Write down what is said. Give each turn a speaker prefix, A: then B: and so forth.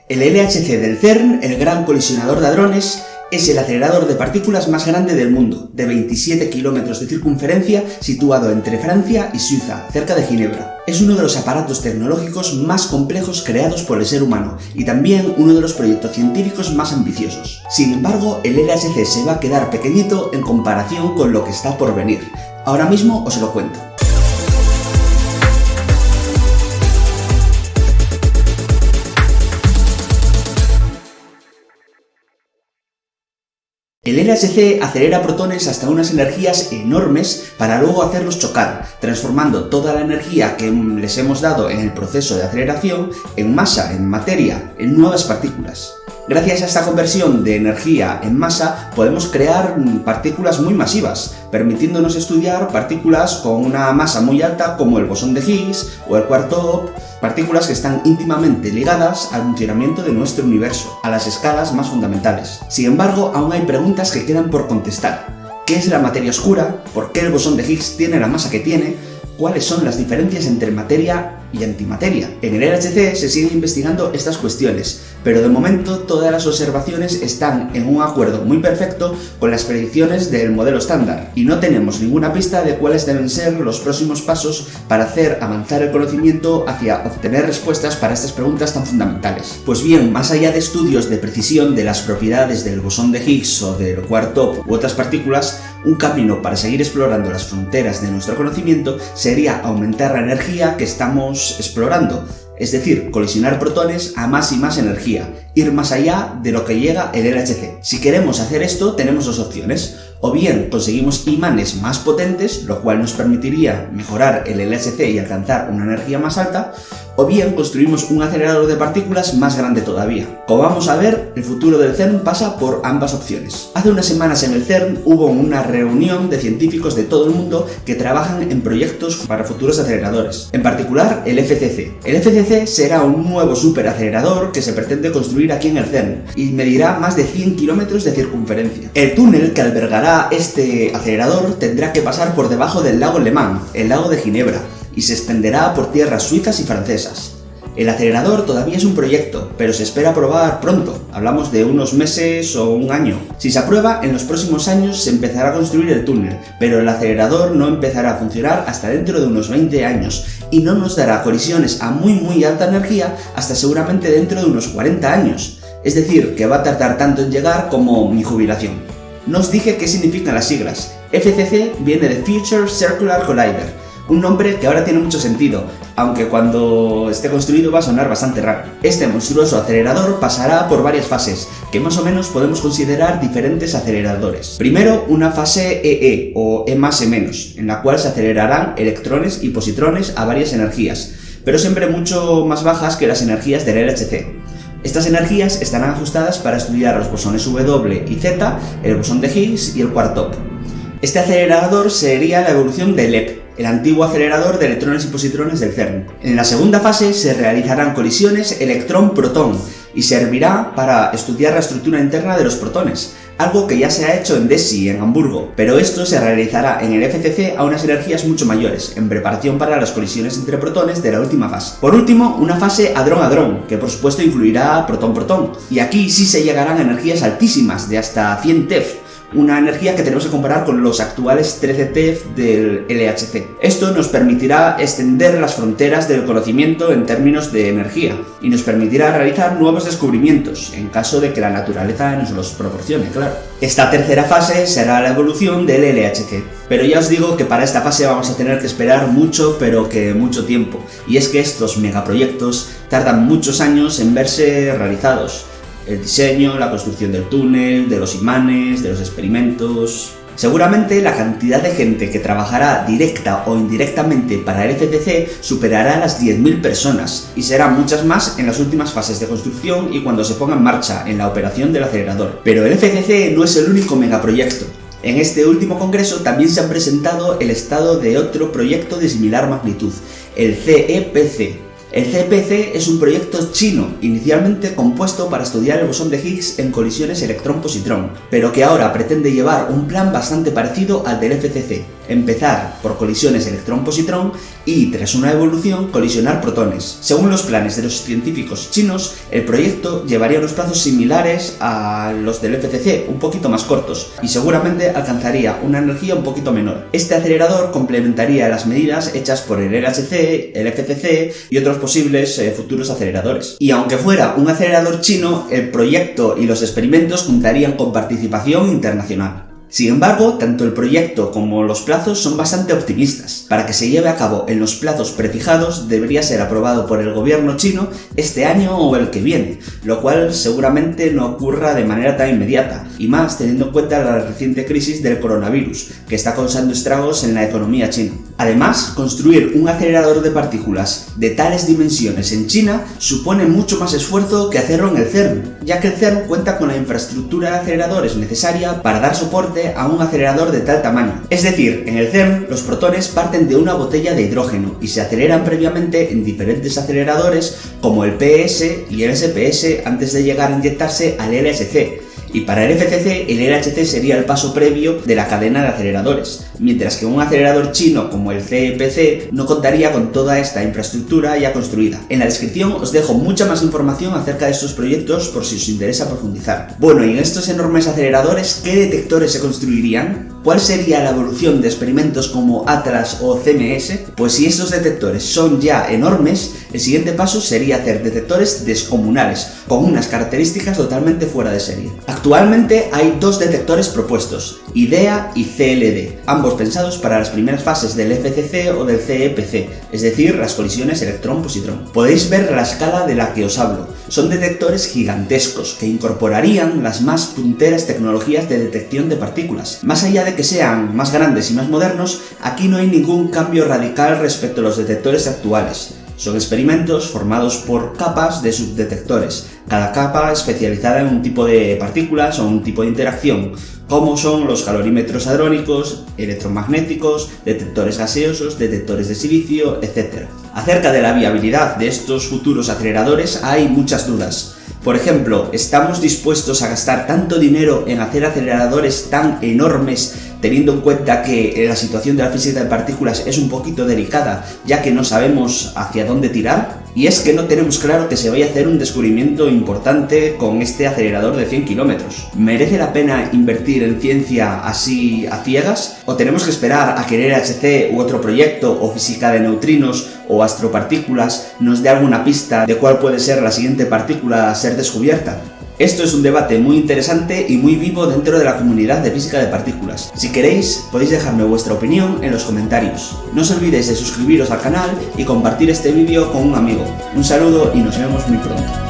A: El LHC del CERN, el Gran Colisionador de Hadrones, es el acelerador de partículas más grande del mundo, de 27 kilómetros de circunferencia, situado entre Francia y Suiza, cerca de Ginebra. Es uno de los aparatos tecnológicos más complejos creados por el ser humano y también uno de los proyectos científicos más ambiciosos. Sin embargo, el LHC se va a quedar pequeñito en comparación con lo que está por venir. Ahora mismo os lo cuento. El LHC acelera protones hasta unas energías enormes para luego hacerlos chocar, transformando toda la energía que les hemos dado en el proceso de aceleración en masa, en materia, en nuevas partículas. Gracias a esta conversión de energía en masa podemos crear partículas muy masivas, permitiéndonos estudiar partículas con una masa muy alta como el bosón de Higgs o el quark-top, partículas que están íntimamente ligadas al funcionamiento de nuestro universo, a las escalas más fundamentales. Sin embargo, aún hay preguntas que quedan por contestar. ¿Qué es la materia oscura? ¿Por qué el bosón de Higgs tiene la masa que tiene? ¿Cuáles son las diferencias entre materia y antimateria? En el LHC se siguen investigando estas cuestiones, pero de momento todas las observaciones están en un acuerdo muy perfecto con las predicciones del modelo estándar, y no tenemos ninguna pista de cuáles deben ser los próximos pasos para hacer avanzar el conocimiento hacia obtener respuestas para estas preguntas tan fundamentales. Pues bien, más allá de estudios de precisión de las propiedades del bosón de Higgs o del quark-top u otras partículas, un camino para seguir explorando las fronteras de nuestro conocimiento sería aumentar la energía que estamos explorando, es decir, colisionar protones a más y más energía, ir más allá de lo que llega el LHC. Si queremos hacer esto, tenemos dos opciones: o bien conseguimos imanes más potentes, lo cual nos permitiría mejorar el LHC y alcanzar una energía más alta, o bien construimos un acelerador de partículas más grande todavía. Como vamos a ver, el futuro del CERN pasa por ambas opciones. Hace unas semanas en el CERN hubo una reunión de científicos de todo el mundo que trabajan en proyectos para futuros aceleradores, en particular el FCC. El FCC será un nuevo superacelerador que se pretende construir aquí en el CERN y medirá más de 100 kilómetros de circunferencia. El túnel que albergará este acelerador tendrá que pasar por debajo del lago Le Mans, el lago de Ginebra, y se extenderá por tierras suizas y francesas. El acelerador todavía es un proyecto, pero se espera aprobar pronto, hablamos de unos meses o un año. Si se aprueba, en los próximos años se empezará a construir el túnel, pero el acelerador no empezará a funcionar hasta dentro de unos 20 años y no nos dará colisiones a muy alta energía hasta seguramente dentro de unos 40 años. Es decir, que va a tardar tanto en llegar como mi jubilación. No os dije qué significan las siglas. FCC viene de Future Circular Collider, un nombre que ahora tiene mucho sentido, aunque cuando esté construido va a sonar bastante raro. Este monstruoso acelerador pasará por varias fases, que más o menos podemos considerar diferentes aceleradores. Primero, una fase EE o E+, E-, en la cual se acelerarán electrones y positrones a varias energías, pero siempre mucho más bajas que las energías del LHC. Estas energías estarán ajustadas para estudiar los bosones W y Z, el bosón de Higgs y el quark-top. Este acelerador sería la evolución del LEP, el antiguo acelerador de electrones y positrones del CERN. En la segunda fase se realizarán colisiones electrón-protón y servirá para estudiar la estructura interna de los protones, algo que ya se ha hecho en DESY, en Hamburgo, pero esto se realizará en el FCC a unas energías mucho mayores, en preparación para las colisiones entre protones de la última fase. Por último, una fase hadrón-hadrón, que por supuesto incluirá protón-protón, y aquí sí se llegarán a energías altísimas, de hasta 100 TeV, una energía que tenemos que comparar con los actuales 13 TeV del LHC. Esto nos permitirá extender las fronteras del conocimiento en términos de energía y nos permitirá realizar nuevos descubrimientos, en caso de que la naturaleza nos los proporcione, claro. Esta tercera fase será la evolución del LHC, pero ya os digo que para esta fase vamos a tener que esperar mucho, pero que mucho tiempo, y es que estos megaproyectos tardan muchos años en verse realizados. El diseño, la construcción del túnel, de los imanes, de los experimentos. Seguramente la cantidad de gente que trabajará directa o indirectamente para el FCC superará las 10.000 personas y serán muchas más en las últimas fases de construcción y cuando se ponga en marcha en la operación del acelerador. Pero el FCC no es el único megaproyecto. En este último congreso también se ha presentado el estado de otro proyecto de similar magnitud, el CEPC. El CPC es un proyecto chino, inicialmente compuesto para estudiar el bosón de Higgs en colisiones electrón-positrón, pero que ahora pretende llevar un plan bastante parecido al del FCC, empezar por colisiones electrón-positrón y, tras una evolución, colisionar protones. Según los planes de los científicos chinos, el proyecto llevaría unos plazos similares a los del FCC, un poquito más cortos, y seguramente alcanzaría una energía un poquito menor. Este acelerador complementaría las medidas hechas por el LHC, el FCC y otros posibles futuros aceleradores. Y aunque fuera un acelerador chino, el proyecto y los experimentos contarían con participación internacional. Sin embargo, tanto el proyecto como los plazos son bastante optimistas. Para que se lleve a cabo en los plazos prefijados, debería ser aprobado por el gobierno chino este año o el que viene, lo cual seguramente no ocurra de manera tan inmediata, y más teniendo en cuenta la reciente crisis del coronavirus, que está causando estragos en la economía china. Además, construir un acelerador de partículas de tales dimensiones en China supone mucho más esfuerzo que hacerlo en el CERN, ya que el CERN cuenta con la infraestructura de aceleradores necesaria para dar soporte a un acelerador de tal tamaño. Es decir, en el CERN los protones parten de una botella de hidrógeno y se aceleran previamente en diferentes aceleradores como el PS y el SPS antes de llegar a inyectarse al LHC. Y para el FCC, el LHC sería el paso previo de la cadena de aceleradores, mientras que un acelerador chino como el CPC no contaría con toda esta infraestructura ya construida. En la descripción os dejo mucha más información acerca de estos proyectos por si os interesa profundizar. Bueno, y en estos enormes aceleradores, ¿qué detectores se construirían? ¿Cuál sería la evolución de experimentos como Atlas o CMS? Pues si estos detectores son ya enormes, el siguiente paso sería hacer detectores descomunales, con unas características totalmente fuera de serie. Actualmente hay dos detectores propuestos, IDEA y CLD, ambos pensados para las primeras fases del FCC o del CEPC, es decir, las colisiones electrón-positrón. Podéis ver la escala de la que os hablo. Son detectores gigantescos que incorporarían las más punteras tecnologías de detección de partículas. Más allá de que sean más grandes y más modernos, aquí no hay ningún cambio radical respecto a los detectores actuales. Son experimentos formados por capas de subdetectores, cada capa especializada en un tipo de partículas o un tipo de interacción, como son los calorímetros hadrónicos, electromagnéticos, detectores gaseosos, detectores de silicio, etc. Acerca de la viabilidad de estos futuros aceleradores hay muchas dudas. Por ejemplo, ¿estamos dispuestos a gastar tanto dinero en hacer aceleradores tan enormes teniendo en cuenta que la situación de la física de partículas es un poquito delicada, ya que no sabemos hacia dónde tirar? Y es que no tenemos claro que se vaya a hacer un descubrimiento importante con este acelerador de 100 kilómetros. ¿Merece la pena invertir en ciencia así a ciegas? ¿O tenemos que esperar a que el LHC u otro proyecto, o física de neutrinos o astropartículas, nos dé alguna pista de cuál puede ser la siguiente partícula a ser descubierta? Esto es un debate muy interesante y muy vivo dentro de la comunidad de física de partículas. Si queréis, podéis dejarme vuestra opinión en los comentarios. No os olvidéis de suscribiros al canal y compartir este vídeo con un amigo. Un saludo y nos vemos muy pronto.